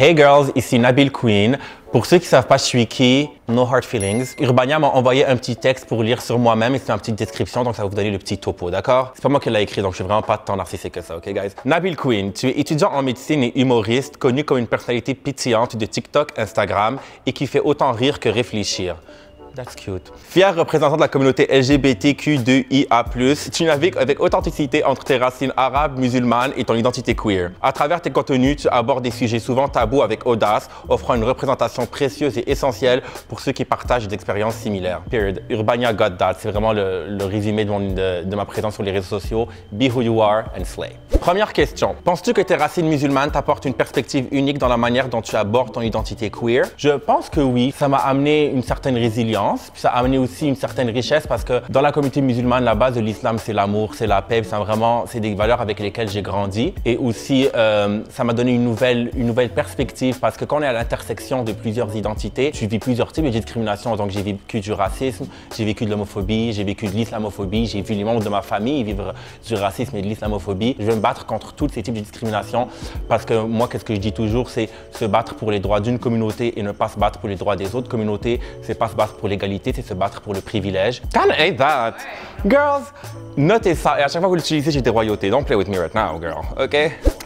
Hey girls, ici Nabil Queen. Pour ceux qui ne savent pas je suis qui, no hard feelings. Urbania m'a envoyé un petit texte pour lire sur moi-même et c'est une petite description, donc ça va vous donner le petit topo, d'accord? C'est pas moi qui l'ai écrit, donc je suis vraiment pas tant narcissique que ça, ok guys? Nabil Queen, tu es étudiant en médecine et humoriste, connu comme une personnalité pétillante de TikTok, Instagram et qui fait autant rire que réfléchir. That's cute. Fier représentant de la communauté LGBTQ2IA+, tu navigues avec authenticité entre tes racines arabes, musulmanes et ton identité queer. À travers tes contenus, tu abordes des sujets souvent tabous avec audace, offrant une représentation précieuse et essentielle pour ceux qui partagent des expériences similaires. Period. Urbania got that. C'est vraiment le résumé de ma présence sur les réseaux sociaux. Be who you are and slay. Première question. Penses-tu que tes racines musulmanes t'apportent une perspective unique dans la manière dont tu abordes ton identité queer? Je pense que oui. Ça m'a amené une certaine résilience. Puis ça a amené aussi une certaine richesse parce que dans la communauté musulmane, la base de l'islam, c'est l'amour, c'est la paix, c'est des valeurs avec lesquelles j'ai grandi. Et aussi, ça m'a donné une nouvelle perspective parce que quand on est à l'intersection de plusieurs identités, tu vis plusieurs types de discrimination. Donc j'ai vécu du racisme, j'ai vécu de l'homophobie, j'ai vécu de l'islamophobie, j'ai vu les membres de ma famille vivre du racisme et de l'islamophobie. Je vais me battre contre tous ces types de discrimination parce que moi, qu'est-ce que je dis toujours, c'est se battre pour les droits d'une communauté et ne pas se battre pour les droits des autres communautés. C'est pas se battre pour l'égalité, c'est se battre pour le privilège. Kinda hate that. Girls, notez ça. Et à chaque fois que vous l'utilisez, j'ai des royautés. Don't play with me right now, girl. OK?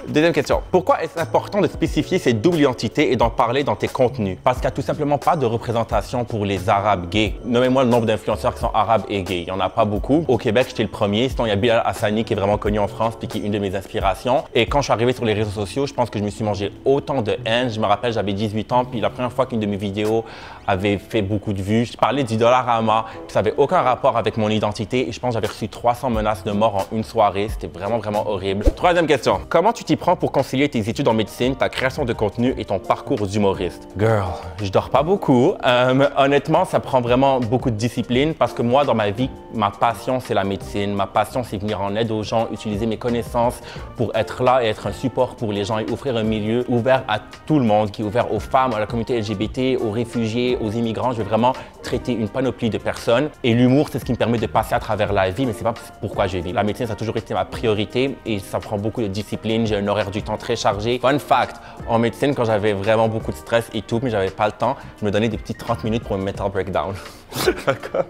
Deuxième question. Pourquoi est-ce important de spécifier ces doubles identités et d'en parler dans tes contenus? Parce qu'il n'y a tout simplement pas de représentation pour les Arabes gays. Nommez-moi le nombre d'influenceurs qui sont Arabes et gays. Il n'y en a pas beaucoup. Au Québec, j'étais le premier. Sinon, il y a Bilal Hassani qui est vraiment connu en France puis qui est une de mes inspirations. Et quand je suis arrivé sur les réseaux sociaux, je pense que je me suis mangé autant de haine. Je me rappelle, j'avais 18 ans puis la première fois qu'une de mes vidéos avait fait beaucoup de vues, je parlais du Dollarama, puis ça n'avait aucun rapport avec mon identité et je pense que j'avais reçu 300 menaces de mort en une soirée. C'était vraiment, vraiment horrible. Troisième question. Comment tu t'y prends pour concilier tes études en médecine, ta création de contenu et ton parcours d'humoriste? Girl, je dors pas beaucoup. Honnêtement, ça prend vraiment beaucoup de discipline parce que moi, dans ma vie, ma passion, c'est la médecine. Ma passion, c'est venir en aide aux gens, utiliser mes connaissances pour être là et être un support pour les gens et offrir un milieu ouvert à tout le monde, qui est ouvert aux femmes, à la communauté LGBT, aux réfugiés, aux immigrants. Je veux vraiment traiter une panoplie de personnes. Et l'humour, c'est ce qui me permet de passer à travers la vie, mais c'est pas pourquoi je vis. La médecine, ça a toujours été ma priorité et ça prend beaucoup de discipline. J'ai un horaire du temps très chargé. Fun fact, en médecine, quand j'avais vraiment beaucoup de stress et tout, mais j'avais pas le temps, je me donnais des petits 30 minutes pour me mettre en breakdown. D'accord?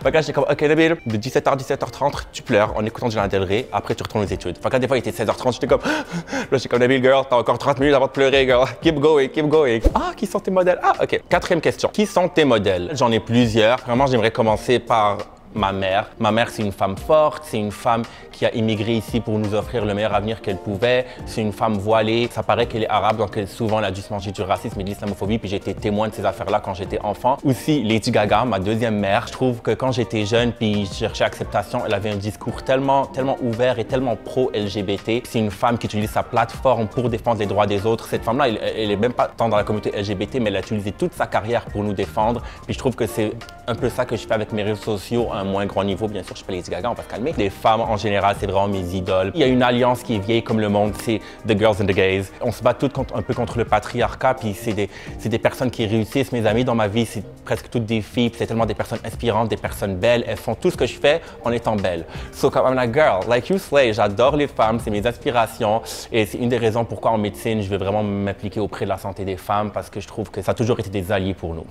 Fait que là, j'étais comme, OK, Nabil, de 17h à 17h30, tu pleures en écoutant du Lana Del Rey, après tu retournes aux études. Fait que là, des fois, il était 16h30, j'étais comme, là, j'étais comme, Nabil, girl, t'as encore 30 minutes avant de pleurer, girl. Keep going, keep going. Ah, qui sont tes modèles? Ah, OK. Quatrième question. Qui sont tes modèles? J'en ai plusieurs. Vraiment, j'aimerais commencer par ma mère. Ma mère, c'est une femme forte, c'est une femme qui a immigré ici pour nous offrir le meilleur avenir qu'elle pouvait. C'est une femme voilée. Ça paraît qu'elle est arabe, donc souvent elle a dû se manger du racisme et de l'islamophobie, puis j'ai été témoin de ces affaires-là quand j'étais enfant. Aussi, Lady Gaga, ma deuxième mère. Je trouve que quand j'étais jeune, puis je cherchais acceptation, elle avait un discours tellement ouvert et tellement pro-LGBT. C'est une femme qui utilise sa plateforme pour défendre les droits des autres. Cette femme-là, elle est même pas tant dans la communauté LGBT, mais elle a utilisé toute sa carrière pour nous défendre. Puis je trouve que c'est un peu ça que je fais avec mes réseaux sociaux, à un moins grand niveau. Bien sûr, je suis pas Lady Gaga, on va se calmer. Les femmes, en général, c'est vraiment mes idoles. Il y a une alliance qui est vieille comme le monde, c'est The Girls and the Gays. On se bat toutes un peu contre le patriarcat, puis c'est des personnes qui réussissent. Mes amis dans ma vie, c'est presque toutes des filles, puis c'est tellement des personnes inspirantes, des personnes belles. Elles font tout ce que je fais en étant belles. So, comme I'm like, girl, like you slay, j'adore les femmes, c'est mes inspirations. Et c'est une des raisons pourquoi en médecine, je veux vraiment m'impliquer auprès de la santé des femmes, parce que je trouve que ça a toujours été des alliés pour nous.